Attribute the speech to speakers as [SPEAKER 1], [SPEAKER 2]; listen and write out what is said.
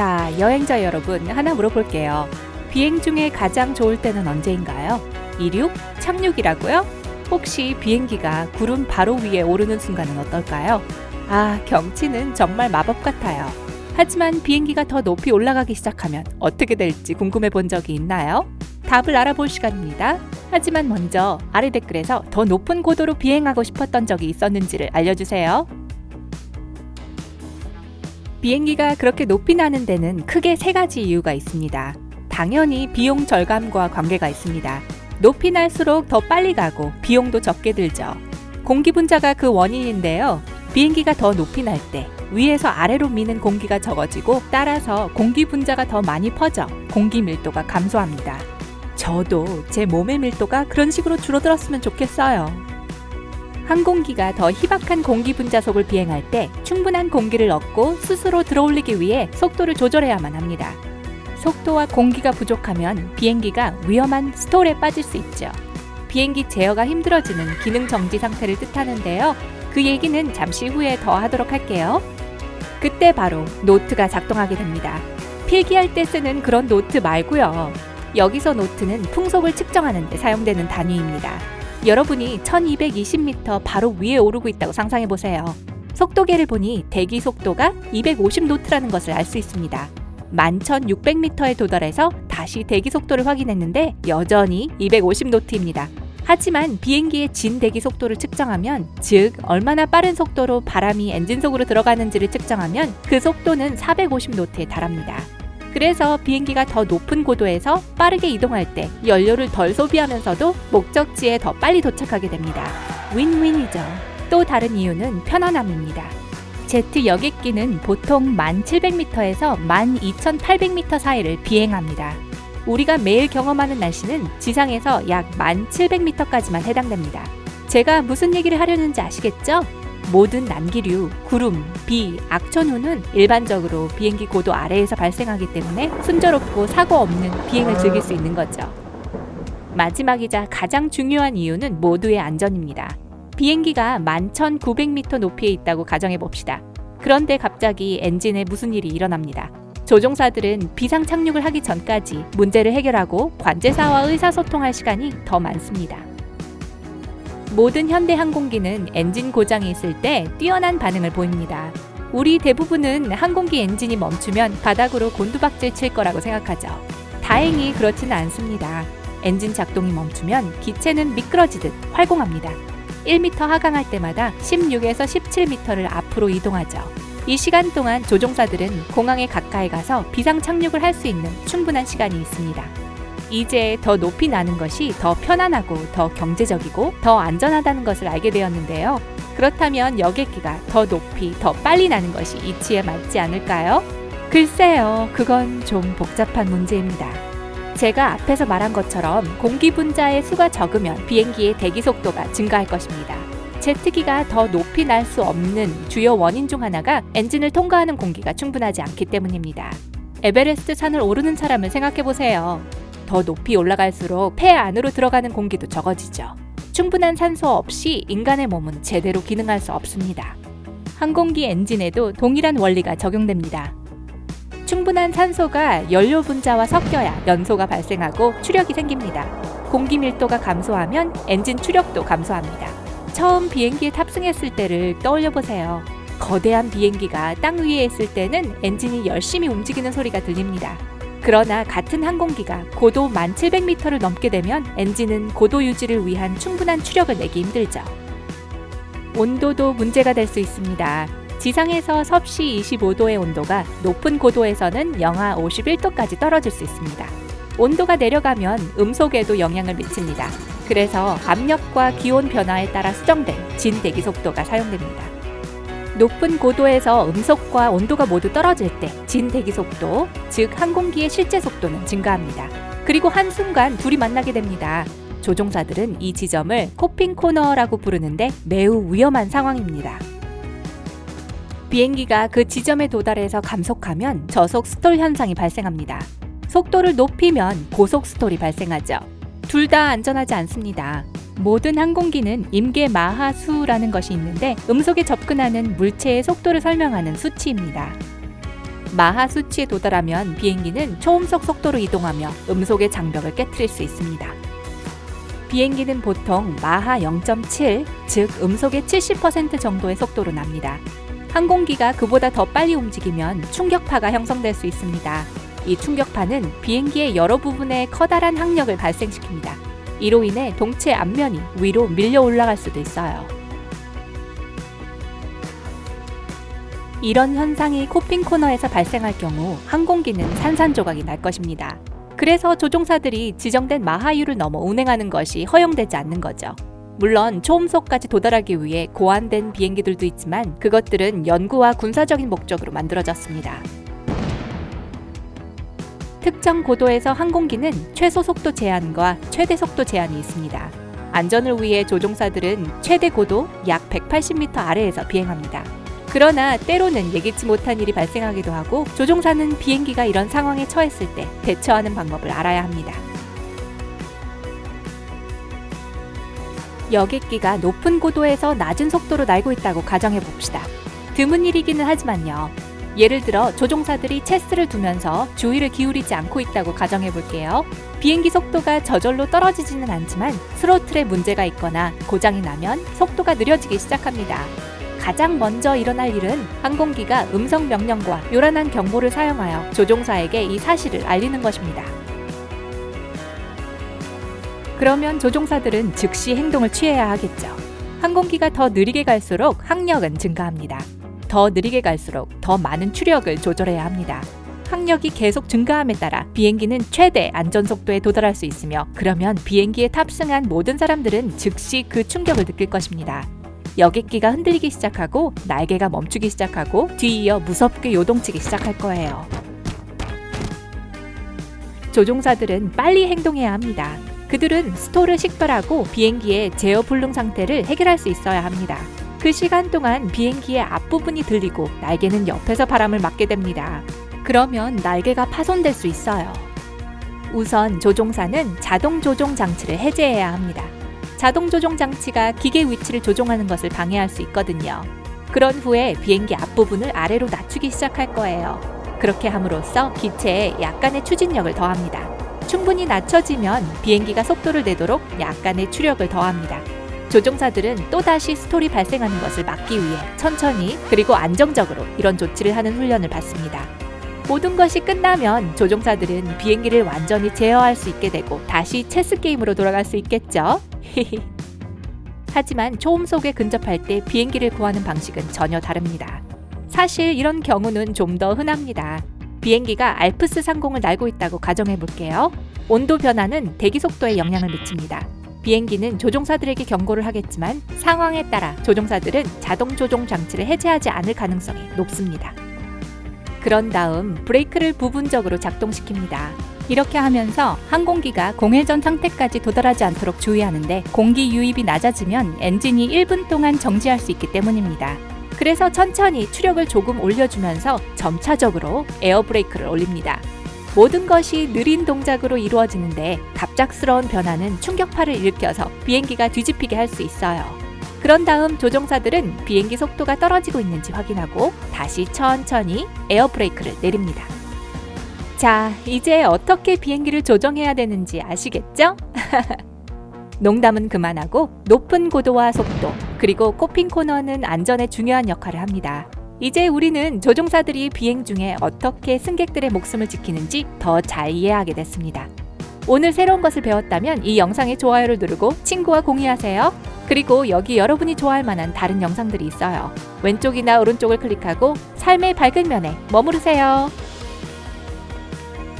[SPEAKER 1] 자, 여행자 여러분, 하나 물어볼게요. 비행 중에 가장 좋을 때는 언제인가요? 이륙? 착륙이라고요? 혹시 비행기가 구름 바로 위에 오르는 순간은 어떨까요? 아, 경치는 정말 마법 같아요. 하지만 비행기가 더 높이 올라가기 시작하면 어떻게 될지 궁금해 본 적이 있나요? 답을 알아볼 시간입니다. 하지만 먼저 아래 댓글에서 더 높은 고도로 비행하고 싶었던 적이 있었는지를 알려주세요. 비행기가 그렇게 높이 나는 데는 크게 3가지 이유가 있습니다. 당연히 비용 절감과 관계가 있습니다. 높이 날수록 더 빨리 가고 비용도 적게 들죠. 공기 분자가 그 원인인데요. 비행기가 더 높이 날 때 위에서 아래로 미는 공기가 적어지고 따라서 공기 분자가 더 많이 퍼져 공기 밀도가 감소합니다. 저도 제 몸의 밀도가 그런 식으로 줄어들었으면 좋겠어요. 항공기가 더 희박한 공기 분자 속을 비행할 때 충분한 공기를 얻고 스스로 들어올리기 위해 속도를 조절해야만 합니다. 속도와 공기가 부족하면 비행기가 위험한 스톨에 빠질 수 있죠. 비행기 제어가 힘들어지는 기능 정지 상태를 뜻하는데요. 그 얘기는 잠시 후에 더 하도록 할게요. 그때 바로 노트가 작동하게 됩니다. 필기할 때 쓰는 그런 노트 말고요. 여기서 노트는 풍속을 측정하는 데 사용되는 단위입니다. 여러분이 1220m 바로 위에 오르고 있다고 상상해보세요. 속도계를 보니 대기 속도가 250노트라는 것을 알 수 있습니다. 11,600m에 도달해서 다시 대기 속도를 확인했는데 여전히 250노트입니다. 하지만 비행기의 진 대기 속도를 측정하면, 즉 얼마나 빠른 속도로 바람이 엔진 속으로 들어가는지를 측정하면 그 속도는 450노트에 달합니다. 그래서 비행기가 더 높은 고도에서 빠르게 이동할 때 연료를 덜 소비하면서도 목적지에 더 빨리 도착하게 됩니다. 윈윈이죠. 또 다른 이유는 편안함입니다. 제트 여객기는 보통 1700m에서 12800m 사이를 비행합니다. 우리가 매일 경험하는 날씨는 지상에서 약 1700m까지만 해당됩니다. 제가 무슨 얘기를 하려는지 아시겠죠? 모든 난기류, 구름, 비, 악천후는 일반적으로 비행기 고도 아래에서 발생하기 때문에 순조롭고 사고 없는 비행을 즐길 수 있는 거죠. 마지막이자 가장 중요한 이유는 모두의 안전입니다. 비행기가 11,900m 높이에 있다고 가정해 봅시다. 그런데 갑자기 엔진에 무슨 일이 일어납니다. 조종사들은 비상 착륙을 하기 전까지 문제를 해결하고 관제사와 의사소통할 시간이 더 많습니다. 모든 현대 항공기는 엔진 고장이 있을 때 뛰어난 반응을 보입니다. 우리 대부분은 항공기 엔진이 멈추면 바닥으로 곤두박질 칠 거라고 생각하죠. 다행히 그렇지는 않습니다. 엔진 작동이 멈추면 기체는 미끄러지듯 활공합니다. 1m 하강할 때마다 16에서 17m를 앞으로 이동하죠. 이 시간 동안 조종사들은 공항에 가까이 가서 비상 착륙을 할 수 있는 충분한 시간이 있습니다. 이제 더 높이 나는 것이 더 편안하고 더 경제적이고 더 안전하다는 것을 알게 되었는데요. 그렇다면 여객기가 더 높이, 더 빨리 나는 것이 이치에 맞지 않을까요? 글쎄요, 그건 좀 복잡한 문제입니다. 제가 앞에서 말한 것처럼 공기 분자의 수가 적으면 비행기의 대기 속도가 증가할 것입니다. 제트기가 더 높이 날 수 없는 주요 원인 중 하나가 엔진을 통과하는 공기가 충분하지 않기 때문입니다. 에베레스트 산을 오르는 사람을 생각해보세요. 더 높이 올라갈수록 폐 안으로 들어가는 공기도 적어지죠. 충분한 산소 없이 인간의 몸은 제대로 기능할 수 없습니다. 항공기 엔진에도 동일한 원리가 적용됩니다. 충분한 산소가 연료 분자와 섞여야 연소가 발생하고 추력이 생깁니다. 공기 밀도가 감소하면 엔진 추력도 감소합니다. 처음 비행기에 탑승했을 때를 떠올려 보세요. 거대한 비행기가 땅 위에 있을 때는 엔진이 열심히 움직이는 소리가 들립니다. 그러나 같은 항공기가 고도 1700m를 넘게 되면 엔진은 고도 유지를 위한 충분한 추력을 내기 힘들죠. 온도도 문제가 될 수 있습니다. 지상에서 섭씨 25도의 온도가 높은 고도에서는 영하 51도까지 떨어질 수 있습니다. 온도가 내려가면 음속에도 영향을 미칩니다. 그래서 압력과 기온 변화에 따라 수정된 진대기 속도가 사용됩니다. 높은 고도에서 음속과 온도가 모두 떨어질 때 진대기 속도, 즉 항공기의 실제 속도는 증가합니다. 그리고 한순간 둘이 만나게 됩니다. 조종사들은 이 지점을 코핑 코너라고 부르는데 매우 위험한 상황입니다. 비행기가 그 지점에 도달해서 감속하면 저속 스톨 현상이 발생합니다. 속도를 높이면 고속 스톨이 발생하죠. 둘 다 안전하지 않습니다. 모든 항공기는 임계 마하수라는 것이 있는데 음속에 접근하는 물체의 속도를 설명하는 수치입니다. 마하 수치에 도달하면 비행기는 초음속 속도로 이동하며 음속의 장벽을 깨트릴 수 있습니다. 비행기는 보통 마하 0.7, 즉 음속의 70% 정도의 속도로 납니다. 항공기가 그보다 더 빨리 움직이면 충격파가 형성될 수 있습니다. 이 충격파는 비행기의 여러 부분에 커다란 항력을 발생시킵니다. 이로 인해 동체 앞면이 위로 밀려 올라갈 수도 있어요. 이런 현상이 코핑 코너에서 발생할 경우 항공기는 산산조각이 날 것입니다. 그래서 조종사들이 지정된 마하율을 넘어 운행하는 것이 허용되지 않는 거죠. 물론 초음속까지 도달하기 위해 고안된 비행기들도 있지만 그것들은 연구와 군사적인 목적으로 만들어졌습니다. 특정 고도에서 항공기는 최소 속도 제한과 최대 속도 제한이 있습니다. 안전을 위해 조종사들은 최대 고도 약 180m 아래에서 비행합니다. 그러나 때로는 예기치 못한 일이 발생하기도 하고 조종사는 비행기가 이런 상황에 처했을 때 대처하는 방법을 알아야 합니다. 여객기가 높은 고도에서 낮은 속도로 날고 있다고 가정해 봅시다. 드문 일이기는 하지만요. 예를 들어 조종사들이 체스를 두면서 주의를 기울이지 않고 있다고 가정해 볼게요. 비행기 속도가 저절로 떨어지지는 않지만 스로틀에 문제가 있거나 고장이 나면 속도가 느려지기 시작합니다. 가장 먼저 일어날 일은 항공기가 음성 명령과 요란한 경보를 사용하여 조종사에게 이 사실을 알리는 것입니다. 그러면 조종사들은 즉시 행동을 취해야 하겠죠. 항공기가 더 느리게 갈수록 항력은 증가합니다. 더 느리게 갈수록 더 많은 추력을 조절해야 합니다. 항력이 계속 증가함에 따라 비행기는 최대 안전속도에 도달할 수 있으며 그러면 비행기에 탑승한 모든 사람들은 즉시 그 충격을 느낄 것입니다. 여객기가 흔들리기 시작하고 날개가 멈추기 시작하고 뒤이어 무섭게 요동치기 시작할 거예요. 조종사들은 빨리 행동해야 합니다. 그들은 스톨을 식별하고 비행기의 제어 불능 상태를 해결할 수 있어야 합니다. 그 시간 동안 비행기의 앞부분이 들리고 날개는 옆에서 바람을 맞게 됩니다. 그러면 날개가 파손될 수 있어요. 우선 조종사는 자동 조종 장치를 해제해야 합니다. 자동 조종 장치가 기계 위치를 조종하는 것을 방해할 수 있거든요. 그런 후에 비행기 앞부분을 아래로 낮추기 시작할 거예요. 그렇게 함으로써 기체에 약간의 추진력을 더합니다. 충분히 낮춰지면 비행기가 속도를 내도록 약간의 추력을 더합니다. 조종사들은 또다시 스톨이 발생하는 것을 막기 위해 천천히 그리고 안정적으로 이런 조치를 하는 훈련을 받습니다. 모든 것이 끝나면 조종사들은 비행기를 완전히 제어할 수 있게 되고 다시 체스 게임으로 돌아갈 수 있겠죠? 하지만 초음속에 근접할 때 비행기를 구하는 방식은 전혀 다릅니다. 사실 이런 경우는 좀 더 흔합니다. 비행기가 알프스 상공을 날고 있다고 가정해 볼게요. 온도 변화는 대기 속도에 영향을 미칩니다. 비행기는 조종사들에게 경고를 하겠지만 상황에 따라 조종사들은 자동 조종 장치를 해제하지 않을 가능성이 높습니다. 그런 다음 브레이크를 부분적으로 작동시킵니다. 이렇게 하면서 항공기가 공회전 상태까지 도달하지 않도록 주의하는데 공기 유입이 낮아지면 엔진이 1분 동안 정지할 수 있기 때문입니다. 그래서 천천히 추력을 조금 올려주면서 점차적으로 에어브레이크를 올립니다. 모든 것이 느린 동작으로 이루어지는데 갑작스러운 변화는 충격파를 일으켜서 비행기가 뒤집히게 할 수 있어요. 그런 다음 조종사들은 비행기 속도가 떨어지고 있는지 확인하고 다시 천천히 에어브레이크를 내립니다. 자, 이제 어떻게 비행기를 조정해야 되는지 아시겠죠? 농담은 그만하고 높은 고도와 속도, 그리고 코핑 코너는 안전에 중요한 역할을 합니다. 이제 우리는 조종사들이 비행 중에 어떻게 승객들의 목숨을 지키는지 더 잘 이해하게 됐습니다. 오늘 새로운 것을 배웠다면 이 영상에 좋아요를 누르고 친구와 공유하세요. 그리고 여기 여러분이 좋아할 만한 다른 영상들이 있어요. 왼쪽이나 오른쪽을 클릭하고 삶의 밝은 면에 머무르세요.